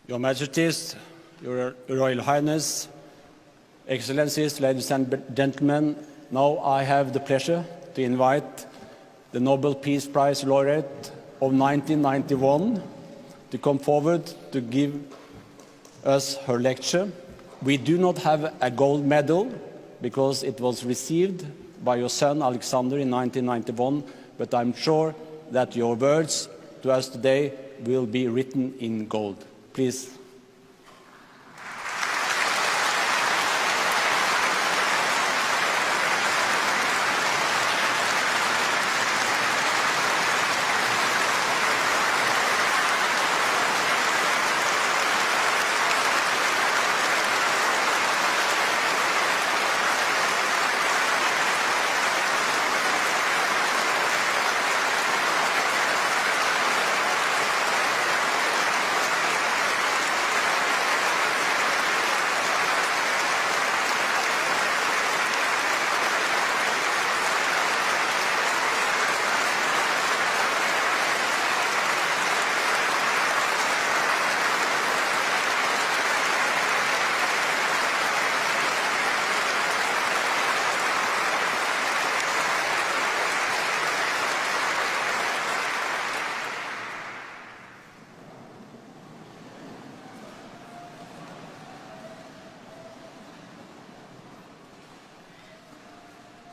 Your Majesties, Your Royal Highness, Excellencies, ladies and gentlemen, now I have the pleasure to invite the Nobel Peace Prize laureate of 1991 to come forward to give us her lecture. We do not have a gold medal because it was received by your son Alexander in 1991, but I'm sure that your words to us today will be written in gold. Please.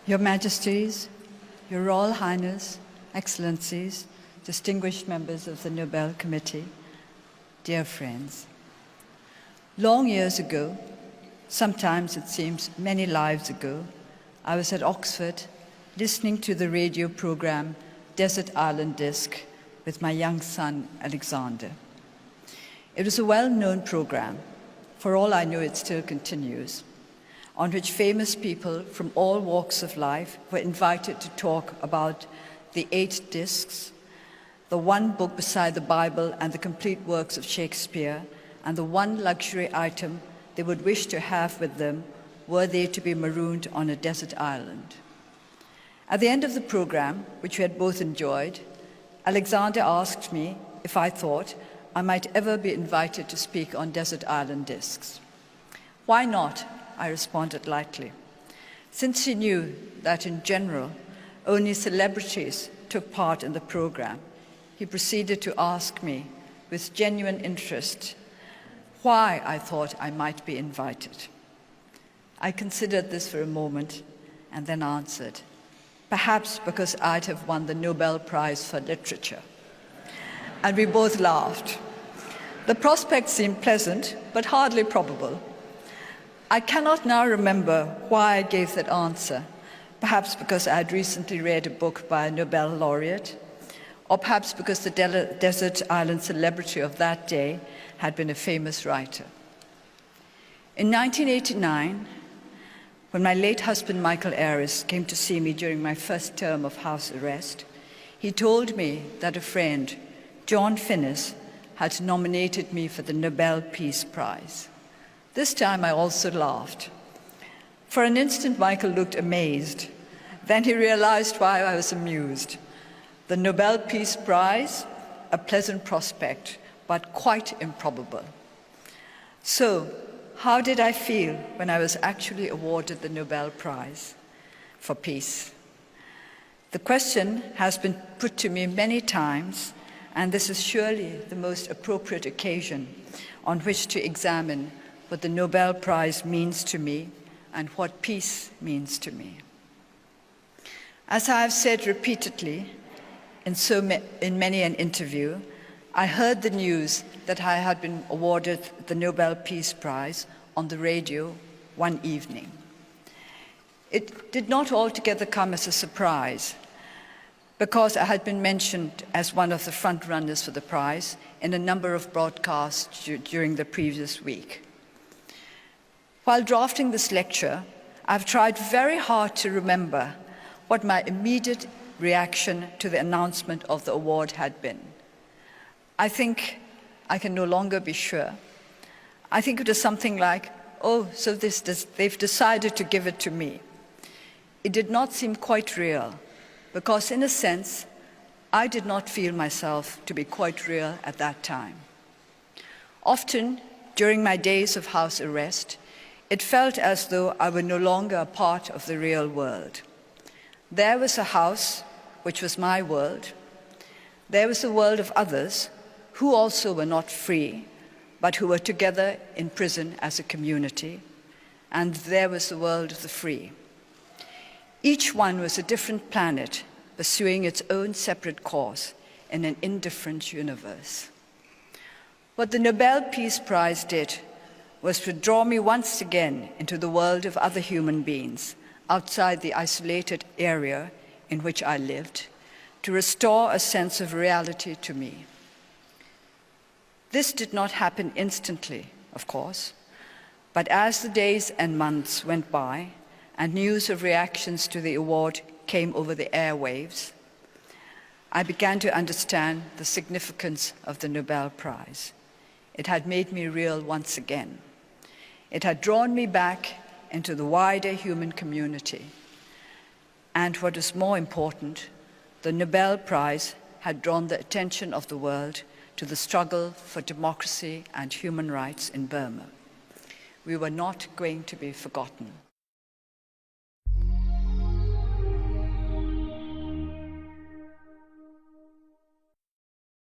Your Majesties, Your Royal Highness, Excellencies, distinguished members of the Nobel Committee, dear friends. Long years ago, sometimes it seems many lives ago, I was at Oxford listening to the radio program Desert Island Disc with my young son, Alexander. It was a well-known program. For all I know, it still continues, on which famous people from all walks of life were invited to talk about the 8 discs, the one book beside the Bible and the complete works of Shakespeare, and the one luxury item they would wish to have with them were they to be marooned on a desert island. At the end of the program, which we had both enjoyed, Alexander asked me if I thought I might ever be invited to speak on desert island discs. Why not? I responded lightly. Since he knew that in general, only celebrities took part in the program, he proceeded to ask me with genuine interest why I thought I might be invited. I considered this for a moment and then answered, perhaps because I'd have won the Nobel Prize for Literature. And we both laughed. The prospect seemed pleasant, but hardly probable. I cannot now remember why I gave that answer, perhaps because I had recently read a book by a Nobel laureate, or perhaps because the desert island celebrity of that day had been a famous writer. In 1989, when my late husband Michael Ayres came to see me during my first term of house arrest, he told me that a friend, John Finnis, had nominated me for the Nobel Peace Prize. This time I also laughed. For an instant, Michael looked amazed. Then he realized why I was amused. The Nobel Peace Prize, a pleasant prospect, but quite improbable. So, how did I feel when I was actually awarded the Nobel Prize for Peace? The question has been put to me many times, and this is surely the most appropriate occasion on which to examine what the Nobel Prize means to me and what peace means to me. As I have said repeatedly in many an interview, I heard the news that I had been awarded the Nobel Peace Prize on the radio one evening. It did not altogether come as a surprise, because I had been mentioned as one of the front runners for the prize in a number of broadcasts during the previous week. While drafting this lecture, I've tried very hard to remember what my immediate reaction to the announcement of the award had been. I think I can no longer be sure. I think it was something like, oh, so they've decided to give it to me. It did not seem quite real, because in a sense, I did not feel myself to be quite real at that time. Often, during my days of house arrest, it felt as though I were no longer a part of the real world. There was a house, which was my world. There was the world of others, who also were not free, but who were together in prison as a community. And there was the world of the free. Each one was a different planet, pursuing its own separate course in an indifferent universe. What the Nobel Peace Prize did was to draw me once again into the world of other human beings outside the isolated area in which I lived, to restore a sense of reality to me. This did not happen instantly, of course, but as the days and months went by and news of reactions to the award came over the airwaves, I began to understand the significance of the Nobel Prize. It had made me real once again. It had drawn me back into the wider human community. And what is more important, the Nobel Prize had drawn the attention of the world to the struggle for democracy and human rights in Burma. We were not going to be forgotten.